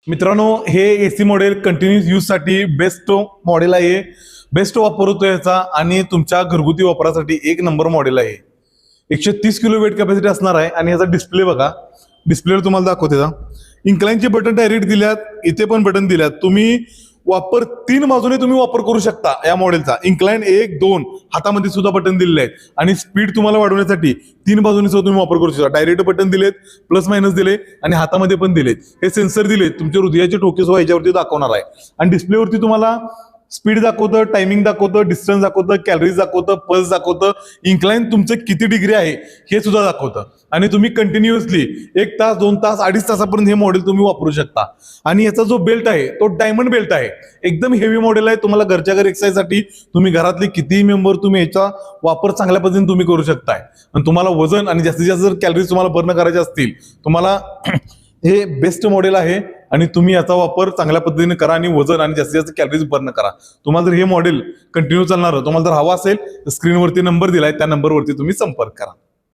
मित्रांनो, हे AC model continuous यूजसाठी बेस्ट मॉडेल आहे. बेस्ट वापर होतो याचा आणि तुमच्या घरगुती वापरासाठी एक नंबर मॉडेल आहे. 130 किलो वेट कॅपॅसिटी असणार आहे आणि याचा डिस्प्ले बघा. डिस्प्लेवर तुम्हाला दाखवते का, इन्क्लाइनचे बटन डायरेक्ट दिल्यात, इथे पण बटन दिल्यात. तुम्ही वापर 3 बाजूने तुम्ही वापर करू शकता या मॉडेलचा. इन्क्लाइन 1, 2 हातामध्ये सुद्धा बटन दिलेले आहेत आणि स्पीड तुम्हाला वाढवण्यासाठी 3 बाजूने सुद्धा तुम्ही वापर करू शकता. डायरेक्ट बटन दिलेत, प्लस मायनस दिले आणि हातामध्ये पण दिलेत. हे सेन्सर दिलेत, तुमच्या हृदयाचे ठोके सुद्धा याच्यावरती दाखवणार आहे आणि डिस्प्लेवरती तुम्हाला स्पीड दाखवतं, टायमिंग दाखवतं, डिस्टन्स दाखवतं, कॅलरीज दाखवतं, पल्स दाखवतं, इन्क्लाइन तुमचं किती डिग्री आहे हे सुद्धा दाखवतं. आणि तुम्ही कंटिन्युअसली 1 तास, 2 तास, 2.5 तासापर्यंत हे मॉडेल तुम्ही वापरू शकता. आणि याचा जो बेल्ट आहे तो डायमंड बेल्ट आहे. एकदम हेवी मॉडेल आहे. तुम्हाला घरच्या घर एक्सरसाइजसाठी तुम्ही घरातले कितीही मेंबर तुम्ही याचा वापर चांगल्या पद्धतीने तुम्ही करू शकताय. आणि तुम्हाला वजन आणि जास्तीत जास्त जर कॅलरीज तुम्हाला बर्न करायचे असतील, तुम्हाला हे बेस्ट मॉडेल आहे आणि तुम्ही याचा वापर चांगल्या पद्धतीने करा आणि वजन आणि जास्तीत जास्त कॅलरीज बर्न करा. तुम्हाला जर हे मॉडेल कंटिन्यू चालणार, तुम्हाला जर हवा असेल तर स्क्रीनवरती नंबर दिलाय, त्या नंबरवरती तुम्ही संपर्क करा.